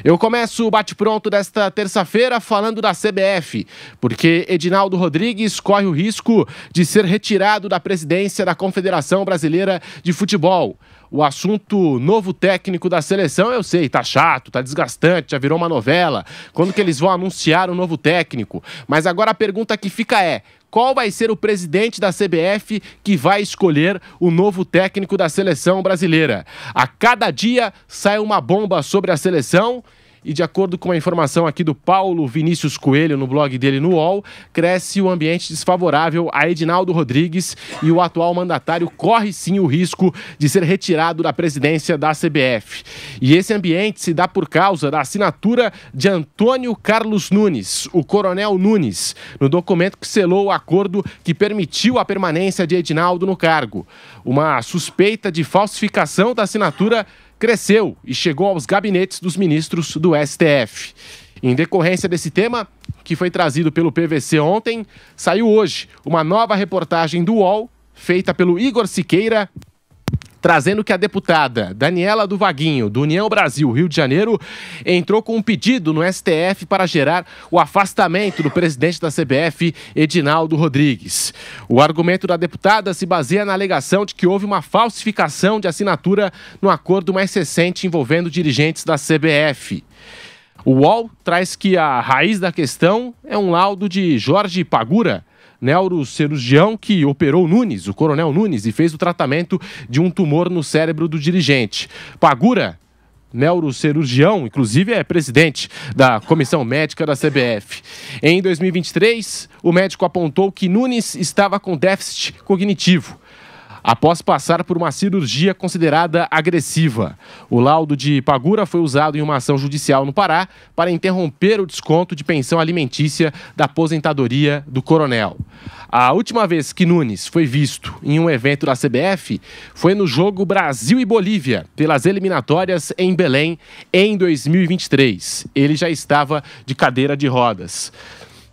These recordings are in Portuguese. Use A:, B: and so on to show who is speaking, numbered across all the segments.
A: Eu começo o bate-pronto desta terça-feira falando da CBF, porque Edinaldo Rodrigues corre o risco de ser retirado da presidência da Confederação Brasileira de Futebol. O assunto novo técnico da seleção, eu sei, tá chato, tá desgastante, já virou uma novela. Quando que eles vão anunciar o novo técnico? Mas agora a pergunta que fica é: qual vai ser o presidente da CBF que vai escolher o novo técnico da seleção brasileira? A cada dia sai uma bomba sobre a seleção. E de acordo com a informação aqui do Paulo Vinícius Coelho, no blog dele no UOL, cresce o ambiente desfavorável a Edinaldo Rodrigues e o atual mandatário corre sim o risco de ser retirado da presidência da CBF. E esse ambiente se dá por causa da assinatura de Antônio Carlos Nunes, o Coronel Nunes, no documento que selou o acordo que permitiu a permanência de Edinaldo no cargo. Uma suspeita de falsificação da assinatura cresceu e chegou aos gabinetes dos ministros do STF. Em decorrência desse tema, que foi trazido pelo PVC ontem, saiu hoje uma nova reportagem do UOL, feita pelo Igor Siqueira, trazendo que a deputada Daniela do Vaguinho, do União Brasil, Rio de Janeiro, entrou com um pedido no STF para gerar o afastamento do presidente da CBF, Edinaldo Rodrigues. O argumento da deputada se baseia na alegação de que houve uma falsificação de assinatura no acordo mais recente envolvendo dirigentes da CBF. O UOL traz que a raiz da questão é um laudo de Jorge Pagura, neurocirurgião que operou Nunes, o Coronel Nunes, e fez o tratamento de um tumor no cérebro do dirigente. Pagura, neurocirurgião, inclusive é presidente da Comissão Médica da CBF. Em 2023, o médico apontou que Nunes estava com déficit cognitivo após passar por uma cirurgia considerada agressiva. O laudo de Pagura foi usado em uma ação judicial no Pará para interromper o desconto de pensão alimentícia da aposentadoria do coronel. A última vez que Nunes foi visto em um evento da CBF foi no jogo Brasil e Bolívia, pelas eliminatórias em Belém, em 2023. Ele já estava de cadeira de rodas.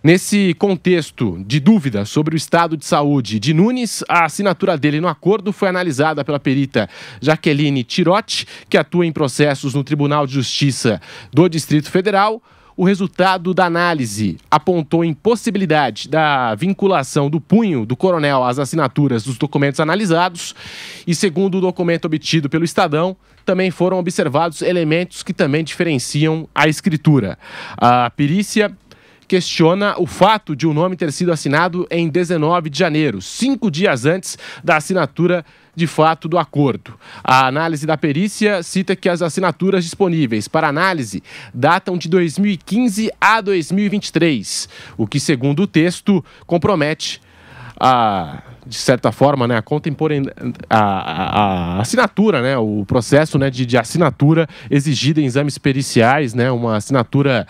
A: Nesse contexto de dúvida sobre o estado de saúde de Nunes, a assinatura dele no acordo foi analisada pela perita Jaqueline Tirotti, que atua em processos no Tribunal de Justiça do Distrito Federal. O resultado da análise apontou impossibilidade da vinculação do punho do coronel às assinaturas dos documentos analisados e, segundo o documento obtido pelo Estadão, também foram observados elementos que também diferenciam a escritura. A perícia questiona o fato de o nome ter sido assinado em 19 de janeiro, 5 dias antes da assinatura de fato do acordo. A análise da perícia cita que as assinaturas disponíveis para análise datam de 2015 a 2023, o que, segundo o texto, compromete de certa forma, né, a assinatura, né, o processo, né, de assinatura exigida em exames periciais, né, uma assinatura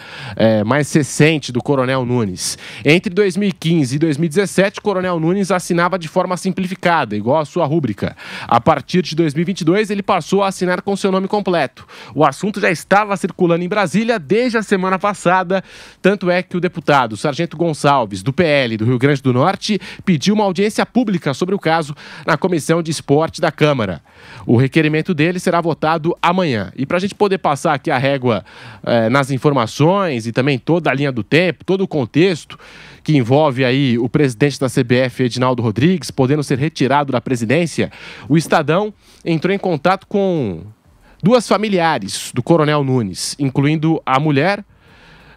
A: mais recente do Coronel Nunes. Entre 2015 e 2017, o Coronel Nunes assinava de forma simplificada, igual a sua rúbrica. A partir de 2022, ele passou a assinar com seu nome completo. O assunto já estava circulando em Brasília desde a semana passada, tanto é que o deputado Sargento Gonçalves, do PL do Rio Grande do Norte, pediu uma audiência pública sobre o caso na Comissão de Esporte da Câmara. O requerimento dele será votado amanhã. E para a gente poder passar aqui a régua nas informações e também toda a linha do tempo, todo o contexto que envolve aí o presidente da CBF, Edinaldo Rodrigues, podendo ser retirado da presidência, o Estadão entrou em contato com duas familiares do Coronel Nunes, incluindo a mulher,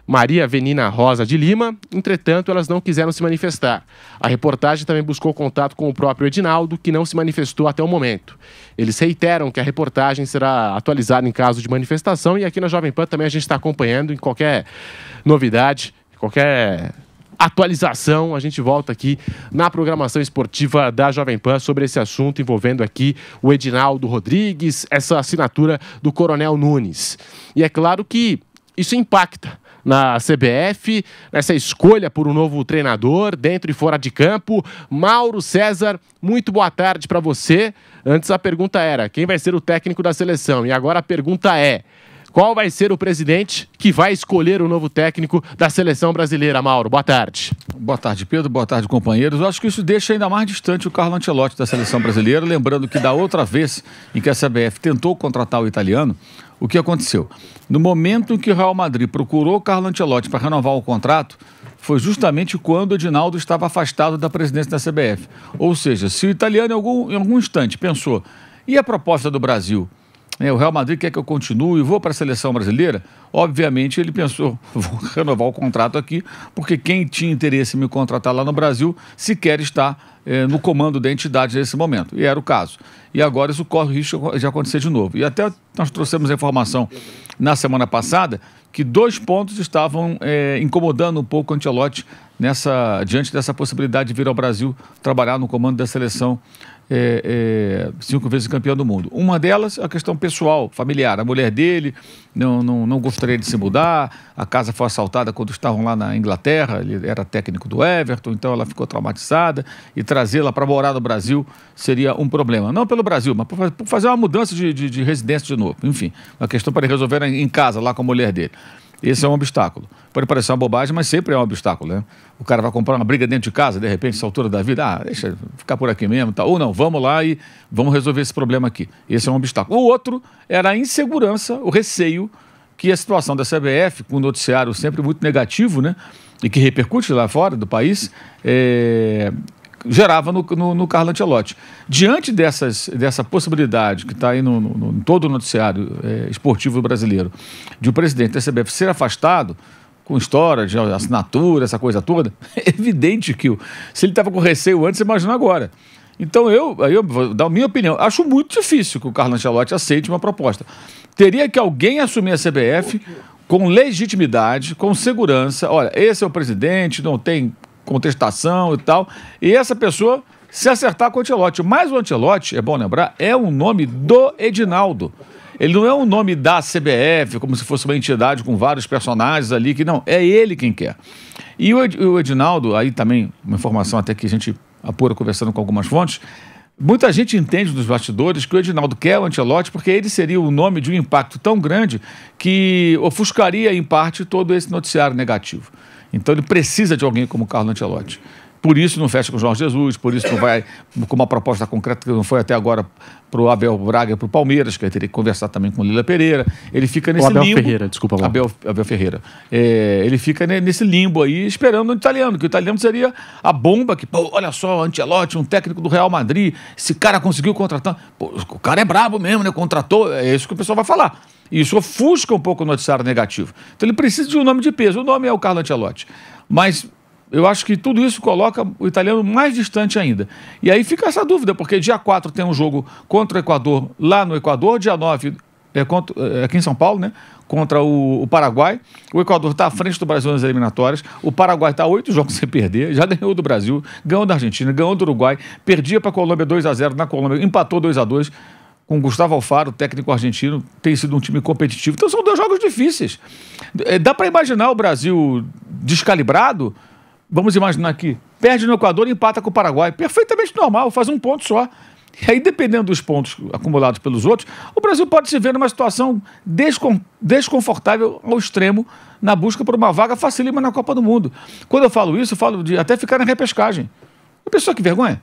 A: Maria Avelina Rosa de Lima. Entretanto, elas não quiseram se manifestar. A reportagem também buscou contato com o próprio Edinaldo, que não se manifestou até o momento. Eles reiteram que a reportagem será atualizada em caso de manifestação e aqui na Jovem Pan também a gente está acompanhando em qualquer novidade, qualquer atualização, a gente volta aqui na programação esportiva da Jovem Pan sobre esse assunto envolvendo aqui o Edinaldo Rodrigues, essa assinatura do Coronel Nunes. E é claro que isso impacta na CBF, nessa escolha por um novo treinador, dentro e fora de campo. Mauro César, muito boa tarde para você. Antes a pergunta era, quem vai ser o técnico da seleção? E agora a pergunta é, qual vai ser o presidente que vai escolher o novo técnico da seleção brasileira, Mauro? Boa tarde.
B: Boa tarde, Pedro. Boa tarde, companheiros. Eu acho que isso deixa ainda mais distante o Carlo Ancelotti da seleção brasileira, lembrando que da outra vez em que a CBF tentou contratar o italiano, o que aconteceu? No momento em que o Real Madrid procurou o Carlo Ancelotti para renovar o contrato, foi justamente quando o Edinaldo estava afastado da presidência da CBF. Ou seja, se o italiano em algum instante pensou, e a proposta do Brasil? O Real Madrid quer que eu continue e vou para a seleção brasileira? Obviamente ele pensou, vou renovar o contrato aqui, porque quem tinha interesse em me contratar lá no Brasil sequer está no comando da entidade nesse momento. E era o caso. E agora isso corre o risco de acontecer de novo. E até nós trouxemos a informação na semana passada que 2 pontos estavam incomodando um pouco o Ancelotti diante dessa possibilidade de vir ao Brasil trabalhar no comando da seleção 5 vezes campeão do mundo. Uma delas, a questão pessoal, familiar. A mulher dele não gostaria de se mudar, a casa foi assaltada quando estavam lá na Inglaterra, ele era técnico do Everton, então ela ficou traumatizada e trazê-la para morar no Brasil seria um problema. Não pelo Brasil, mas por fazer uma mudança de residência de novo. Enfim, uma questão para ele resolver em casa, lá com a mulher dele. Esse é um obstáculo. Pode parecer uma bobagem, mas sempre é um obstáculo, né? O cara vai comprar uma briga dentro de casa, de repente, essa altura da vida, deixa ficar por aqui mesmo, tá? Ou não, vamos lá e vamos resolver esse problema aqui. Esse é um obstáculo. O outro era a insegurança, o receio que a situação da CBF, com um noticiário sempre muito negativo, né? E que repercute lá fora do país, gerava no Carlo Ancelotti. Diante dessa possibilidade que está aí em todo o noticiário esportivo brasileiro, de o presidente da CBF ser afastado, com história de assinatura, essa coisa toda, é evidente que se ele estava com receio antes, você imagina agora. Então eu vou dar a minha opinião. Acho muito difícil que o Carlo Ancelotti aceite uma proposta. Teria que alguém assumir a CBF com legitimidade, com segurança. Olha, esse é o presidente, não tem contestação e tal, e essa pessoa se acertar com o Ancelotti. Mas o Ancelotti, é bom lembrar, é um nome do Edinaldo. Ele não é um nome da CBF, como se fosse uma entidade com vários personagens ali, que não, é ele quem quer. E o Edinaldo, aí também, uma informação até que a gente apura conversando com algumas fontes, muita gente entende dos bastidores que o Edinaldo quer o Ancelotti porque ele seria o nome de um impacto tão grande que ofuscaria, em parte, todo esse noticiário negativo. Então ele precisa de alguém como o Carlo Ancelotti. Por isso não fecha com o Jorge Jesus, por isso não vai com uma proposta concreta que não foi até agora para o Abel Braga e para o Palmeiras, que ele teria que conversar também com o Lila Pereira. Ele fica nesse
A: Abel
B: limbo.
A: Ferreira, desculpa.
B: Abel Ferreira. Ele fica nesse limbo aí, esperando o italiano, que o italiano seria a bomba que, pô, olha só, Ancelotti, um técnico do Real Madrid, esse cara conseguiu contratar. Pô, o cara é brabo mesmo, né? Contratou, é isso que o pessoal vai falar. Isso ofusca um pouco o noticiário negativo. Então ele precisa de um nome de peso. O nome é o Carlo Ancelotti. Mas eu acho que tudo isso coloca o italiano mais distante ainda. E aí fica essa dúvida, porque dia 4 tem um jogo contra o Equador, lá no Equador, dia 9 aqui em São Paulo, né? Contra o Paraguai. O Equador está à frente do Brasil nas eliminatórias. O Paraguai está 8 jogos sem perder. Já ganhou do Brasil, ganhou da Argentina, ganhou do Uruguai. Perdia para a Colômbia 2-0 na Colômbia, empatou 2-2. Com Gustavo Alfaro, técnico argentino, tem sido um time competitivo. Então são 2 jogos difíceis. Dá para imaginar o Brasil descalibrado? Vamos imaginar aqui. Perde no Equador e empata com o Paraguai. Perfeitamente normal, faz um ponto só. E aí, dependendo dos pontos acumulados pelos outros, o Brasil pode se ver numa situação desconfortável ao extremo na busca por uma vaga facílima na Copa do Mundo. Quando eu falo isso, eu falo de até ficar na repescagem. A pessoa que vergonha.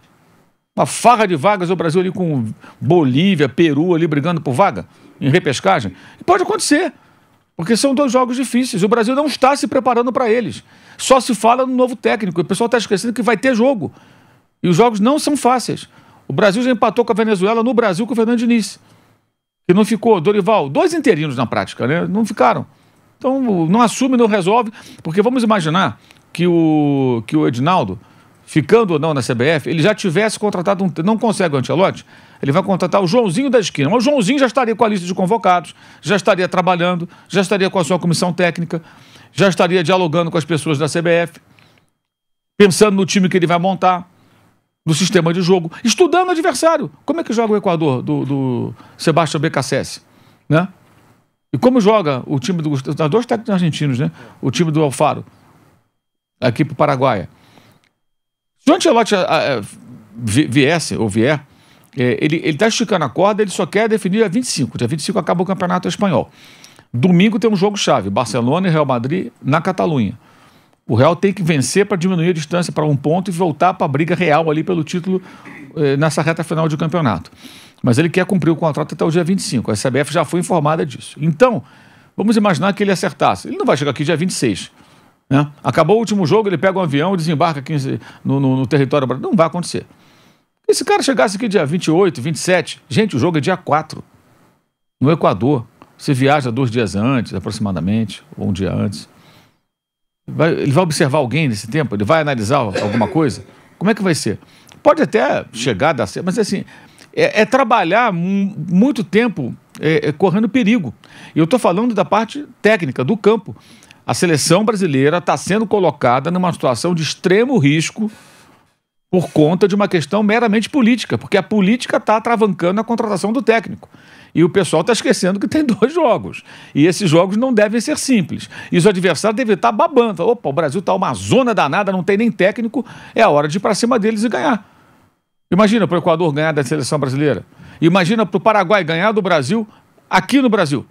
B: Uma farra de vagas, o Brasil ali com Bolívia, Peru ali brigando por vaga em repescagem. E pode acontecer, porque são 2 jogos difíceis. O Brasil não está se preparando para eles. Só se fala no novo técnico. O pessoal está esquecendo que vai ter jogo. E os jogos não são fáceis. O Brasil já empatou com a Venezuela no Brasil com o Fernando Diniz. Que não ficou, Dorival, 2 interinos na prática, né? Não ficaram. Então não assume, não resolve. Porque vamos imaginar que o Edinaldo, ficando ou não na CBF, ele já tivesse contratado não consegue o Ancelotti, ele vai contratar o Joãozinho da esquina. Mas o Joãozinho já estaria com a lista de convocados, já estaria trabalhando, já estaria com a sua comissão técnica, já estaria dialogando com as pessoas da CBF, pensando no time que ele vai montar, no sistema de jogo, estudando o adversário. Como é que joga o Equador do Sebastião Becassese, né? E como joga o time dos 2 técnicos argentinos, né? O time do Alfaro, aqui para o Paraguai. Se o Ancelotti vier, ele está esticando a corda, ele só quer definir dia 25. Dia 25 acaba o Campeonato Espanhol. Domingo tem um jogo-chave, Barcelona e Real Madrid na Catalunha. O Real tem que vencer para diminuir a distância para 1 ponto e voltar para a briga real ali pelo título nessa reta final de campeonato. Mas ele quer cumprir o contrato até o dia 25. A CBF já foi informada disso. Então, vamos imaginar que ele acertasse. Ele não vai chegar aqui dia 26. Né? Acabou o último jogo, ele pega um avião e desembarca aqui no território brasileiro. Não vai acontecer. E se o cara chegasse aqui dia 28, 27, gente, o jogo é dia 4, no Equador. Você viaja 2 dias antes, aproximadamente, ou um dia antes. Ele vai observar alguém nesse tempo? Ele vai analisar alguma coisa? Como é que vai ser? Pode até chegar a dar certo, mas assim, é trabalhar muito tempo correndo perigo. E eu estou falando da parte técnica, do campo. A seleção brasileira está sendo colocada numa situação de extremo risco por conta de uma questão meramente política, porque a política está atravancando a contratação do técnico. E o pessoal está esquecendo que tem 2 jogos. E esses jogos não devem ser simples. E os adversários devem estar babando. Opa, o Brasil está uma zona danada, não tem nem técnico, é a hora de ir para cima deles e ganhar. Imagina para o Equador ganhar da seleção brasileira. Imagina para o Paraguai ganhar do Brasil aqui no Brasil.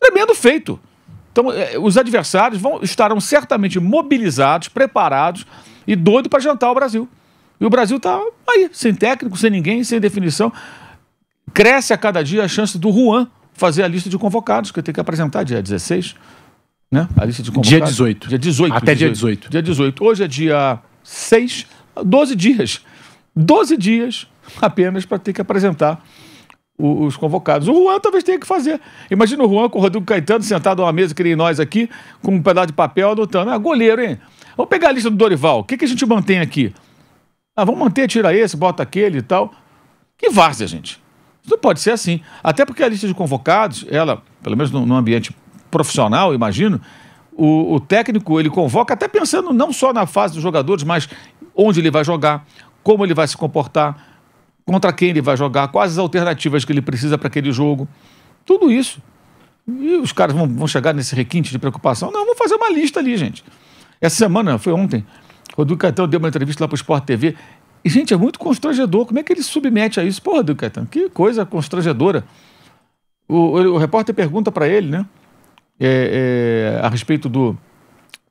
B: Tremendo feito. Então, os adversários estarão certamente mobilizados, preparados e doidos para jantar o Brasil. E o Brasil está aí, sem técnico, sem ninguém, sem definição. Cresce a cada dia a chance do Juan fazer a lista de convocados, que tem que apresentar dia 16, né? A lista de convocados.
A: Dia 18.
B: Dia 18.
A: Até dia 18.
B: Dia 18. Hoje é dia 6, 12 dias. 12 dias apenas para ter que apresentar os convocados. O Juan talvez tenha que fazer. Imagina o Juan com o Rodrigo Caetano sentado a uma mesa que nem nós aqui, com um pedaço de papel anotando. Goleiro, hein? Vamos pegar a lista do Dorival. O que a gente mantém aqui? Vamos manter, tira esse, bota aquele e tal. Que várzea, gente. Isso não pode ser assim. Até porque a lista de convocados, ela, pelo menos no ambiente profissional, imagino, o técnico, ele convoca até pensando não só na fase dos jogadores, mas onde ele vai jogar, como ele vai se comportar, contra quem ele vai jogar, quais as alternativas que ele precisa para aquele jogo. Tudo isso. E os caras vão chegar nesse requinte de preocupação? Não, vamos fazer uma lista ali, gente. Essa semana, foi ontem, o Rodrigo Caetano deu uma entrevista lá para o Sport TV. E, gente, é muito constrangedor. Como é que ele se submete a isso? Porra, Rodrigo Caetano, que coisa constrangedora. O repórter pergunta para ele, né? A respeito do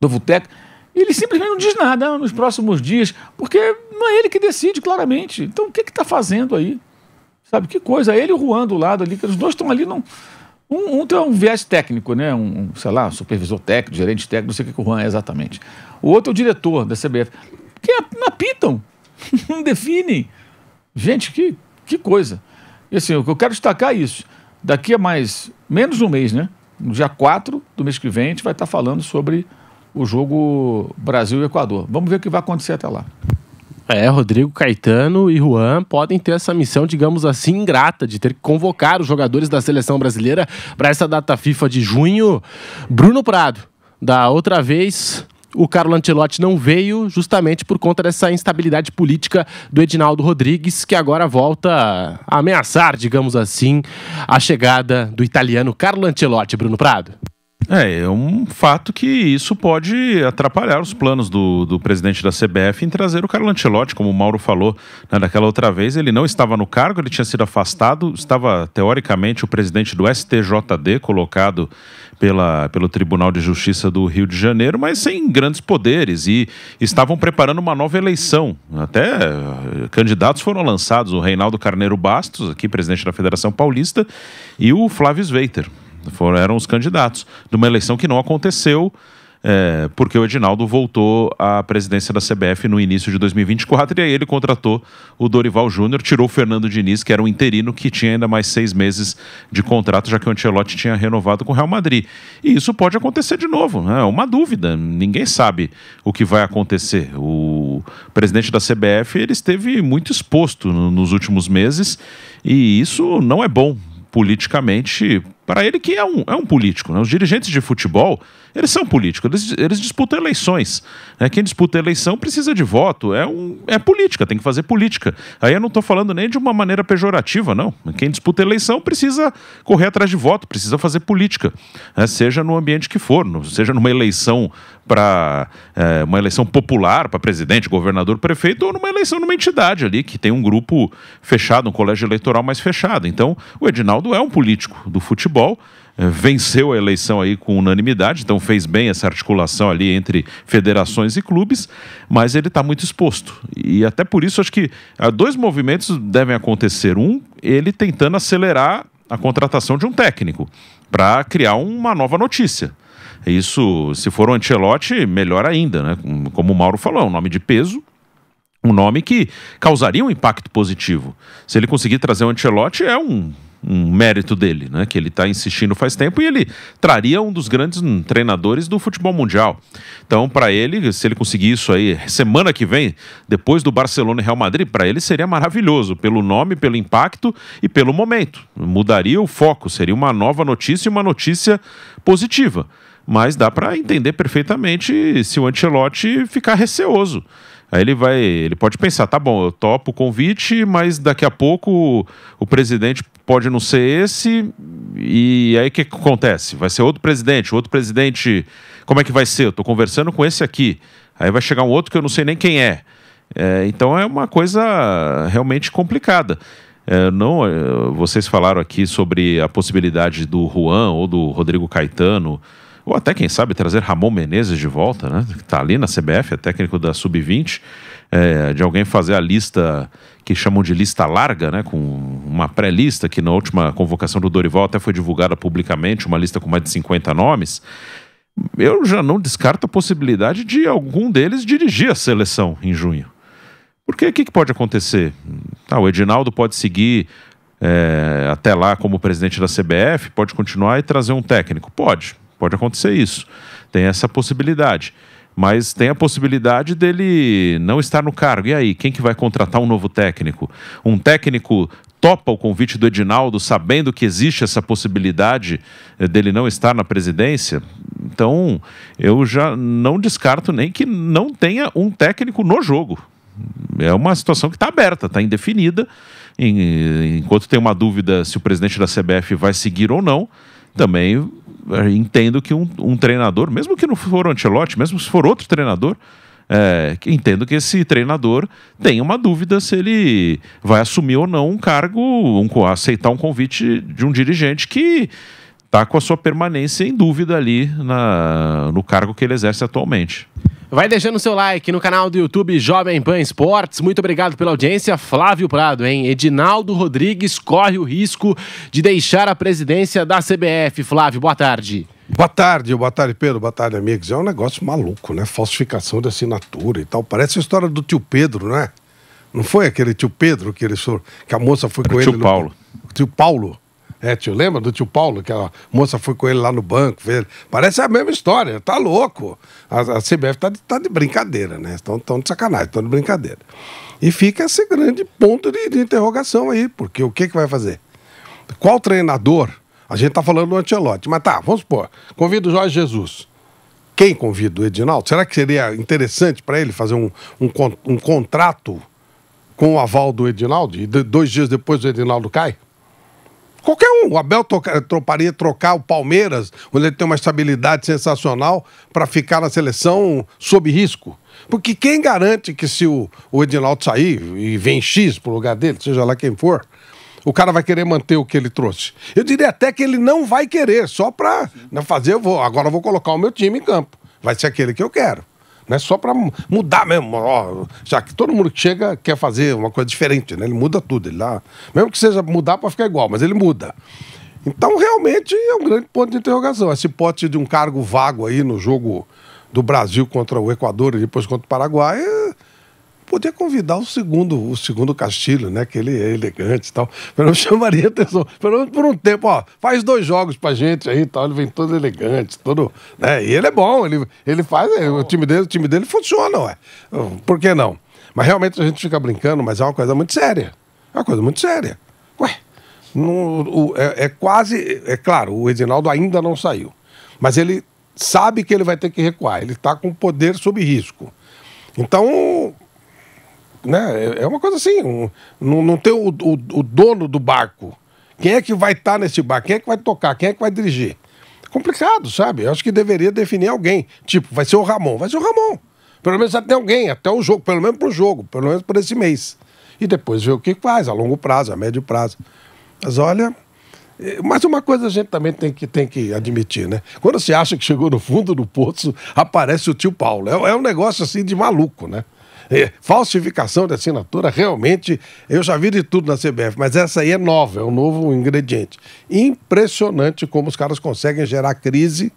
B: Vuteca. E ele simplesmente não diz nada nos próximos dias, porque não é ele que decide, claramente. Então, o que está fazendo aí? Sabe, que coisa? Ele e o Juan do lado ali, que os dois estão ali, um tem um viés técnico, né? Sei lá, supervisor técnico, gerente técnico, não sei o que o Juan é exatamente. O outro é o diretor da CBF. Que apitam, não definem. Gente, que coisa. E assim, eu quero destacar isso. Daqui a menos de um mês, né? No dia 4 do mês que vem, a gente vai estar falando sobre o jogo Brasil e Equador. Vamos ver o que vai acontecer até lá.
A: Rodrigo Caetano e Juan podem ter essa missão, digamos assim, ingrata, de ter que convocar os jogadores da seleção brasileira para essa data FIFA de junho. Bruno Prado, da outra vez, o Carlo Ancelotti não veio justamente por conta dessa instabilidade política do Edinaldo Rodrigues, que agora volta a ameaçar, digamos assim, a chegada do italiano Carlo Ancelotti. Bruno Prado.
C: É um fato que isso pode atrapalhar os planos do presidente da CBF em trazer o Carlo Ancelotti, como o Mauro falou, né, daquela outra vez. Ele não estava no cargo, ele tinha sido afastado, estava teoricamente o presidente do STJD colocado pelo Tribunal de Justiça do Rio de Janeiro, mas sem grandes poderes, e estavam preparando uma nova eleição. Até candidatos foram lançados, o Reinaldo Carneiro Bastos, aqui presidente da Federação Paulista, e o Flávio Sveiter. Eram os candidatos de uma eleição que não aconteceu, porque o Edinaldo voltou à presidência da CBF no início de 2024, e aí ele contratou o Dorival Júnior, tirou o Fernando Diniz, que era um interino que tinha ainda mais 6 meses de contrato, já que o Ancelotti tinha renovado com o Real Madrid. E isso pode acontecer de novo, né? É uma dúvida, ninguém sabe o que vai acontecer. O presidente da CBF, ele esteve muito exposto nos últimos meses, e isso não é bom politicamente para ele, que é um político, né? Os dirigentes de futebol, eles são políticos, eles disputam eleições, né? Quem disputa eleição precisa de voto, é política, tem que fazer política. Aí eu não estou falando nem de uma maneira pejorativa, não. Quem disputa eleição precisa correr atrás de voto, precisa fazer política, né? Seja no ambiente que for, seja numa eleição uma eleição popular para presidente, governador, prefeito, ou numa eleição numa entidade ali, que tem um grupo fechado, um colégio eleitoral mais fechado. Então, o Edinaldo é um político do futebol, venceu a eleição aí com unanimidade, então fez bem essa articulação ali entre federações e clubes, mas ele está muito exposto. E até por isso acho que dois movimentos devem acontecer. Um, ele tentando acelerar a contratação de um técnico para criar uma nova notícia. Isso, se for o Ancelotti, melhor ainda, né? Como o Mauro falou, é um nome de peso, um nome que causaria um impacto positivo. Se ele conseguir trazer o Ancelotti, é um mérito dele, né? Que ele está insistindo faz tempo e ele traria um dos grandes treinadores do futebol mundial. Então, para ele, se ele conseguir isso aí semana que vem, depois do Barcelona e Real Madrid, para ele seria maravilhoso, pelo nome, pelo impacto e pelo momento. Mudaria o foco, seria uma nova notícia e uma notícia positiva. Mas dá para entender perfeitamente se o Ancelotti ficar receoso. Aí ele pode pensar, tá bom, eu topo o convite, mas daqui a pouco o presidente pode não ser esse, e aí o que acontece? Vai ser outro presidente, como é que vai ser? Eu tô conversando com esse aqui, aí vai chegar um outro que eu não sei nem quem é. Então é uma coisa realmente complicada. Vocês falaram aqui sobre a possibilidade do Juan ou do Rodrigo Caetano, ou até, quem sabe, trazer Ramon Menezes de volta, né? Que está ali na CBF, é técnico da Sub-20, de alguém fazer a lista que chamam de lista larga, né? Com uma pré-lista que na última convocação do Dorival até foi divulgada publicamente, uma lista com mais de 50 nomes. Eu já não descarto a possibilidade de algum deles dirigir a seleção em junho. Porque o que pode acontecer? O Edinaldo pode seguir até lá como presidente da CBF, pode continuar e trazer um técnico? Pode acontecer isso, tem essa possibilidade, mas tem a possibilidade dele não estar no cargo. E aí, quem que vai contratar um novo técnico? Um técnico topa o convite do Edinaldo sabendo que existe essa possibilidade dele não estar na presidência? Então, eu já não descarto nem que não tenha um técnico no jogo. É uma situação que está aberta, está indefinida. Enquanto tem uma dúvida se o presidente da CBF vai seguir ou não, também entendo que um treinador, mesmo que não for o Ancelotti, mesmo se for outro treinador, entendo que esse treinador tenha uma dúvida se ele vai assumir ou não um cargo, aceitar um convite de um dirigente que está com a sua permanência em dúvida ali no cargo que ele exerce atualmente.
A: Vai deixando o seu like no canal do YouTube Jovem Pan Esportes. Muito obrigado pela audiência. Flávio Prado, hein? Edinaldo Rodrigues corre o risco de deixar a presidência da CBF. Flávio, boa tarde.
D: Boa tarde, Pedro, boa tarde, amigos. É um negócio maluco, né? Falsificação de assinatura e tal. Parece a história do tio Pedro, né? Não foi aquele tio Pedro que a moça foi com ele?
C: Tio Paulo.
D: Tio Paulo. Lembra do tio Paulo, que a moça foi com ele lá no banco? Parece a mesma história, tá louco. A CBF tá de brincadeira, né? Estão de sacanagem, estão de brincadeira. E fica esse grande ponto de interrogação aí, porque o que vai fazer? Qual treinador? A gente tá falando do Ancelotti, mas vamos supor, convida o Jorge Jesus. Quem convida? O Edinaldo? Será que seria interessante para ele fazer um contrato com o aval do Edinaldo e 2 dias depois o Edinaldo cai? Qualquer um. O Abel toparia trocar o Palmeiras, onde ele tem uma estabilidade sensacional, para ficar na seleção sob risco. Porque quem garante que se o Edinaldo sair e vem X pro lugar dele, seja lá quem for, o cara vai querer manter o que ele trouxe? Eu diria até que ele não vai querer, só para fazer, agora eu vou colocar o meu time em campo. Vai ser aquele que eu quero. Não é só para mudar mesmo, já que todo mundo que chega quer fazer uma coisa diferente, né? Ele muda tudo, mesmo que seja mudar para ficar igual, mas ele muda. Então, realmente, é um grande ponto de interrogação. Essa hipótese de um cargo vago aí no jogo do Brasil contra o Equador e depois contra o Paraguai, podia convidar o segundo Castilho, né? Que ele é elegante e tal. Pelo menos chamaria atenção. Pelo menos por um tempo, faz 2 jogos pra gente aí e tal. Ele vem todo elegante, todo. Né? E ele é bom, ele faz. O time dele funciona, ué. Por que não? Mas realmente a gente fica brincando, mas é uma coisa muito séria. É uma coisa muito séria. Ué, é claro, o Edinaldo ainda não saiu. Mas ele sabe que ele vai ter que recuar. Ele tá com poder sob risco. Então. Né? É uma coisa assim, não tem o dono do barco. Quem é que vai estar nesse barco? Quem é que vai tocar? Quem é que vai dirigir? É complicado, sabe? Eu acho que deveria definir alguém. Tipo, vai ser o Ramon. Vai ser o Ramon. Pelo menos até alguém, até o jogo, pelo menos pro jogo, pelo menos por esse mês. E depois ver o que faz, a longo prazo, a médio prazo. Mas olha, Mas uma coisa a gente também tem que admitir, né? Quando você acha que chegou no fundo do poço, aparece o tio Paulo. É um negócio assim de maluco, né? Falsificação de assinatura, realmente, eu já vi de tudo na CBF, mas essa aí é nova, é um novo ingrediente. Impressionante como os caras conseguem gerar crise.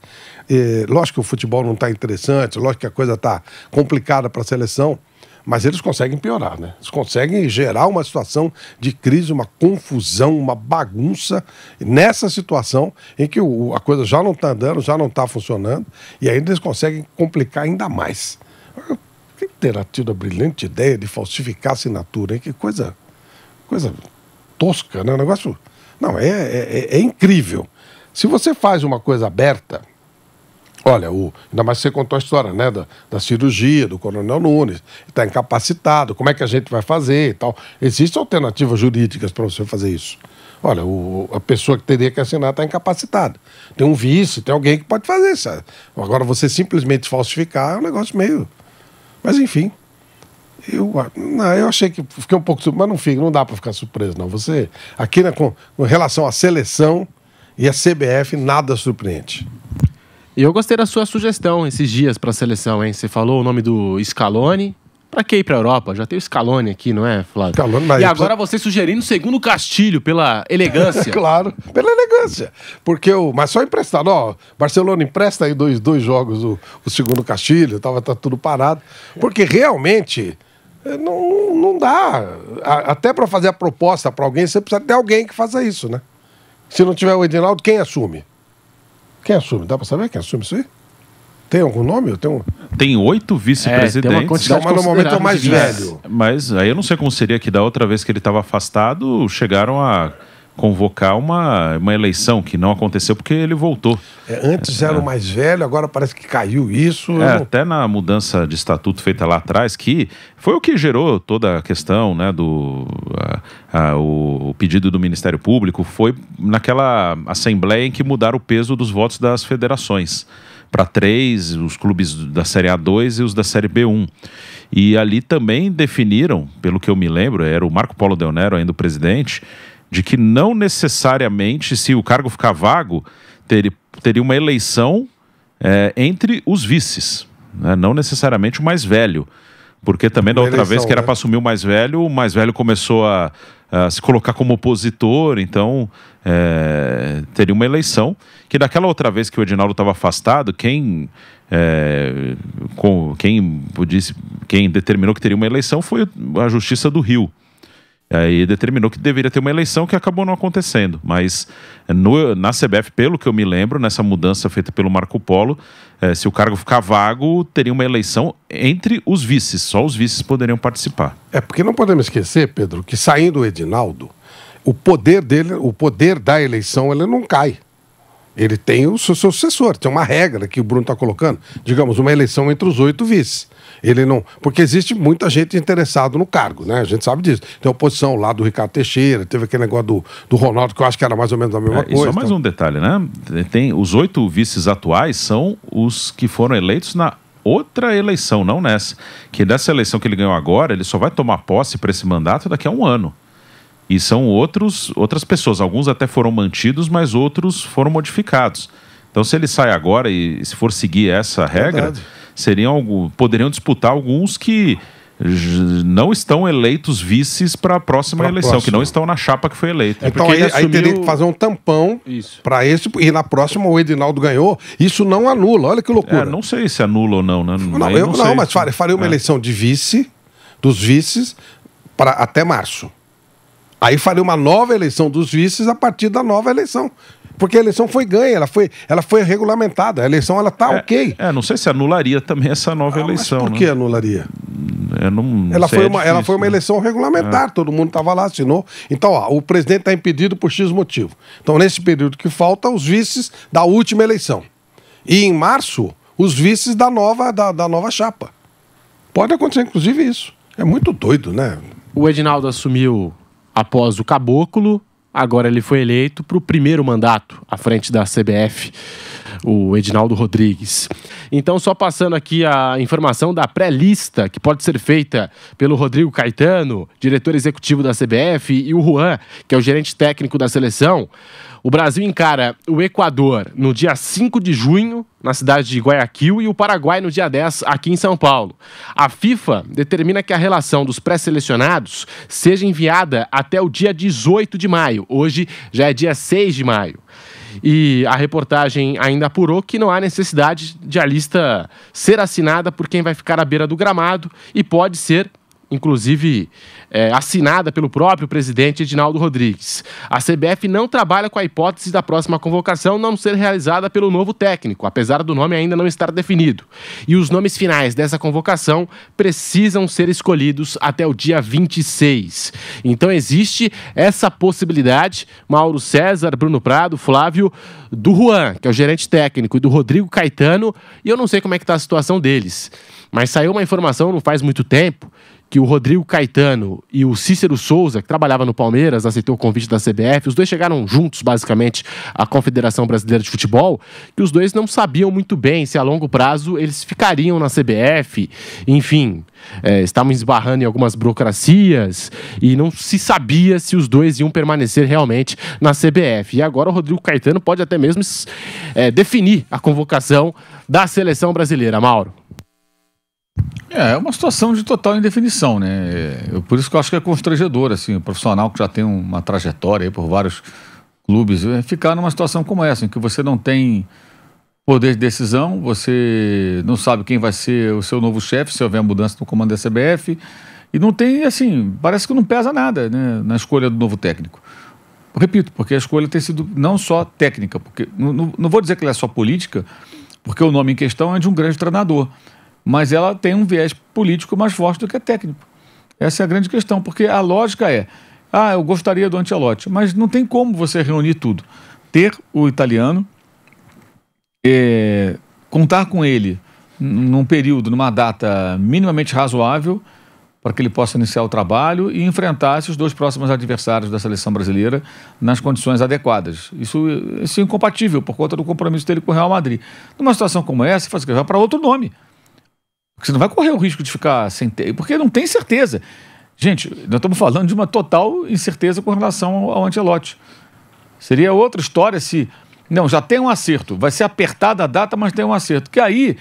D: Lógico que o futebol não está interessante, lógico que a coisa está complicada para a seleção, mas eles conseguem piorar, né? Eles conseguem gerar uma situação de crise, uma confusão, uma bagunça nessa situação em que a coisa já não está andando, já não está funcionando, e ainda eles conseguem complicar ainda mais. Quem terá tido a brilhante ideia de falsificar a assinatura, hein? Que coisa tosca, né? O negócio... Não, é incrível. Se você faz uma coisa aberta... Olha, ainda mais que você contou a história, né, da cirurgia, do Coronel Nunes, está incapacitado, como é que a gente vai fazer e tal. Existem alternativas jurídicas para você fazer isso. Olha, a pessoa que teria que assinar está incapacitada. Tem um vice, tem alguém que pode fazer isso. Agora, você simplesmente falsificar é um negócio meio... Mas, enfim, eu achei que... Fiquei um pouco... Mas não dá para ficar surpreso, não. Você, aqui, né, com relação à seleção e à CBF, nada surpreende.
A: E eu gostei da sua sugestão esses dias para a seleção, hein? Você falou o nome do Scaloni. Para que ir para a Europa? Já tem o Scaloni aqui, não é, Flávio?
D: Scaloni,
A: e agora você sugerindo o segundo Castilho, pela elegância.
D: Claro, pela elegância. Porque mas só emprestado. Ó, Barcelona empresta aí dois jogos o segundo Castilho, tá tudo parado. Porque realmente não dá. Até para fazer a proposta para alguém, você precisa ter alguém que faça isso, né? Se não tiver o Edinaldo, quem assume? Quem assume? Dá para saber quem assume isso aí? Tem algum nome?
C: Tem 8 vice-presidentes.
D: Mas normalmente é o mais velho.
C: Mas aí eu não sei como seria que da outra vez que ele estava afastado, chegaram a convocar uma eleição que não aconteceu porque ele voltou.
D: Antes era o mais velho, agora parece que caiu isso.
C: Até na mudança de estatuto feita lá atrás, que foi o que gerou toda a questão, né, o pedido do Ministério Público, foi naquela assembleia em que mudaram o peso dos votos das federações para 3, os clubes da Série A2 e os da Série B1. E ali também definiram, pelo que eu me lembro, era o Marco Polo Del Nero ainda o presidente, de que não necessariamente, se o cargo ficar vago, teria uma eleição entre os vices, né? Não necessariamente o mais velho, porque também da outra vez que era para assumir o mais velho começou a se colocar como opositor, então teria uma eleição, que daquela outra vez que o Edinaldo estava afastado, quem determinou que teria uma eleição foi a Justiça do Rio. Aí determinou que deveria ter uma eleição que acabou não acontecendo. Mas na CBF, pelo que eu me lembro, nessa mudança feita pelo Marco Polo, se o cargo ficar vago, teria uma eleição entre os vices. Só os vices poderiam participar.
D: Porque não podemos esquecer, Pedro, que saindo o Edinaldo, o poder dele, o poder da eleição, ele não cai. Ele tem o seu sucessor, tem uma regra que o Bruno está colocando. Digamos, uma eleição entre os 8 vices. Ele não... Porque existe muita gente interessada no cargo, né? A gente sabe disso. Tem a oposição lá do Ricardo Teixeira, teve aquele negócio do Ronaldo, que eu acho que era mais ou menos a mesma coisa.
C: E só mais um detalhe, né? Os 8 vices atuais são os que foram eleitos na outra eleição, não nessa. Que dessa eleição que ele ganhou agora, ele só vai tomar posse para esse mandato daqui a 1 ano. E são outras pessoas. Alguns até foram mantidos, mas outros foram modificados. Então, se ele sai agora e se for seguir essa regra, poderiam disputar alguns que não estão eleitos vices para a próxima eleição, que não estão na chapa que foi eleita.
D: Então, aí teria que fazer um tampão para esse, e na próxima o Edinaldo ganhou. Isso não anula, olha que loucura.
C: Não sei se anula ou não, né?
D: Não, mas faria uma eleição de vice, dos vices, até março. Aí faria uma nova eleição dos vices a partir da nova eleição. Porque a eleição foi ganha, ela foi regulamentada. A eleição, ela tá ok.
C: Não sei se anularia também essa nova eleição.
D: Mas por que anularia?
C: Ela
D: foi uma eleição regulamentar, todo mundo estava lá, assinou. Então, o presidente está impedido por X motivo. Então, nesse período que falta, os vices da última eleição. E em março, os vices da nova chapa. Pode acontecer, inclusive, isso. É muito doido, né?
A: O Edinaldo assumiu após o Caboclo, agora ele foi eleito para o primeiro mandato à frente da CBF. o Edinaldo Rodrigues. Então, só passando aqui a informação da pré-lista que pode ser feita pelo Rodrigo Caetano, diretor executivo da CBF, e o Juan, que é o gerente técnico da seleção. O Brasil encara o Equador no dia 5 de junho, na cidade de Guayaquil, e o Paraguai no dia 10, aqui em São Paulo. A FIFA determina que a relação dos pré-selecionados seja enviada até o dia 18 de maio. Hoje já é dia 6 de maio. E a reportagem ainda apurou que não há necessidade de a lista ser assinada por quem vai ficar à beira do gramado e pode ser, inclusive, assinada pelo próprio presidente Edinaldo Rodrigues. A CBF não trabalha com a hipótese da próxima convocação não ser realizada pelo novo técnico, apesar do nome ainda não estar definido. E os nomes finais dessa convocação precisam ser escolhidos até o dia 26. Então existe essa possibilidade. Mauro César, Bruno Prado, Flávio, do Juan, que é o gerente técnico, e do Rodrigo Caetano, e eu não sei como é que está a situação deles, mas saiu uma informação não faz muito tempo que o Rodrigo Caetano e o Cícero Souza, que trabalhava no Palmeiras, aceitou o convite da CBF, os dois chegaram juntos, basicamente, à Confederação Brasileira de Futebol, que os dois não sabiam muito bem se a longo prazo eles ficariam na CBF, enfim, estavam esbarrando em algumas burocracias e não se sabia se os dois iam permanecer realmente na CBF. E agora o Rodrigo Caetano pode até mesmo definir a convocação da seleção brasileira, Mauro.
B: É uma situação de total indefinição, né? Por isso que eu acho que é constrangedor, assim, o profissional que já tem uma trajetória aí por vários clubes, ficar numa situação como essa, em que você não tem poder de decisão, você não sabe quem vai ser o seu novo chefe, se houver mudança no comando da CBF, e não tem, assim, parece que não pesa nada, né, na escolha do novo técnico. Repito, porque a escolha tem sido não só técnica, porque não vou dizer que ela é só política, porque o nome em questão é de um grande treinador, mas ela tem um viés político mais forte do que técnico. Essa é a grande questão, porque a lógica é, eu gostaria do Ancelotti, mas não tem como você reunir tudo. Ter o italiano, contar com ele num período, numa data minimamente razoável, para que ele possa iniciar o trabalho e enfrentar esses dois próximos adversários da seleção brasileira nas condições adequadas. Isso é incompatível por conta do compromisso dele com o Real Madrid. Numa situação como essa, você vai para outro nome. Porque você não vai correr o risco de ficar sem ter, porque não tem certeza. Gente, nós estamos falando de uma total incerteza com relação ao Ancelotti. Seria outra história se... Não, já tem um acerto, vai ser apertada a data, mas tem um acerto. Que aí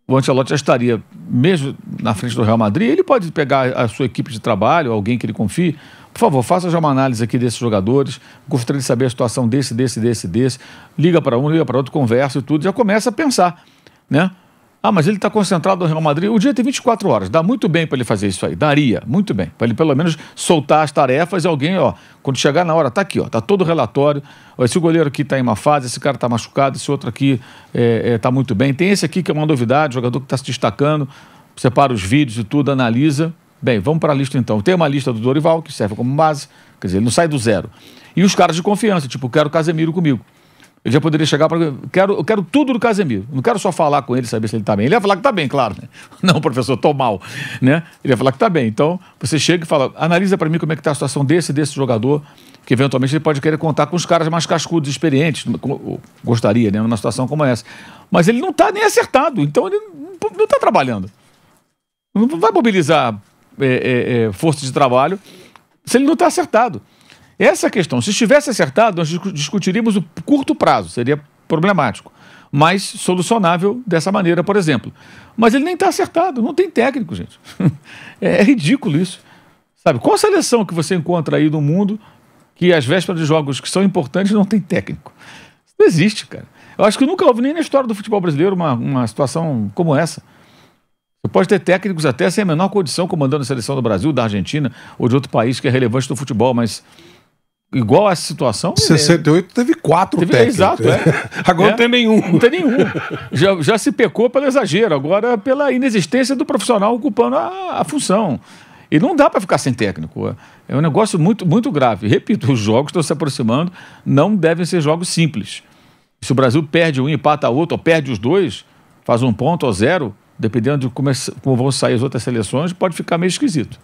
B: o Ancelotti já estaria, mesmo na frente do Real Madrid, ele pode pegar a sua equipe de trabalho, alguém que ele confie. Por favor, faça já uma análise aqui desses jogadores, gostaria de saber a situação desse. Liga para um, liga para outro, conversa e tudo, já começa a pensar, né? Mas ele está concentrado no Real Madrid. O dia tem 24 horas. Dá muito bem para ele fazer isso aí. Daria, muito bem. Para ele pelo menos soltar as tarefas e alguém, quando chegar na hora, tá aqui, tá todo o relatório. Esse goleiro aqui está em uma fase, esse cara está machucado, esse outro aqui está muito bem. Tem esse aqui que é uma novidade, jogador que está se destacando. Separa os vídeos e tudo, analisa. Bem, vamos para a lista então. Tem uma lista do Dorival, que serve como base. Quer dizer, ele não sai do zero. E os caras de confiança, tipo, quero o Casemiro comigo. Ele já poderia chegar para... Eu quero tudo do Casemiro. Não quero só falar com ele, saber se ele está bem. Ele ia falar que está bem, claro. Né? Não, professor, estou mal. Né? Ele ia falar que está bem. Então, você chega e fala, analisa para mim como é que está a situação desse jogador, que eventualmente ele pode querer contar com os caras mais cascudos, experientes, como gostaria, né? Numa situação como essa. Mas ele não está nem acertado. Então, ele não está trabalhando. Não vai mobilizar força de trabalho se ele não está acertado. Essa questão, se estivesse acertado, nós discutiríamos o curto prazo, seria problemático, mas solucionável dessa maneira, por exemplo. Mas ele nem está acertado, não tem técnico, gente. É ridículo isso. Sabe, qual a seleção que você encontra aí no mundo que às vésperas de jogos que são importantes não tem técnico? Isso não existe, cara. Eu acho que nunca houve nem na história do futebol brasileiro uma situação como essa. Você pode ter técnicos até sem a menor condição comandando a seleção do Brasil, da Argentina ou de outro país que é relevante no futebol, mas... igual a essa situação...
D: Em 68 teve 4 técnicos.
B: Exato,
D: Agora não tem nenhum.
B: Não tem nenhum. Já se pecou pelo exagero, agora pela inexistência do profissional ocupando a função. E não dá para ficar sem técnico. É um negócio muito, muito grave. Repito, os jogos estão se aproximando, não devem ser jogos simples. Se o Brasil perde um, empata outro, ou perde os dois, faz 1 ponto ou 0, dependendo de como vão sair as outras seleções, pode ficar meio esquisito.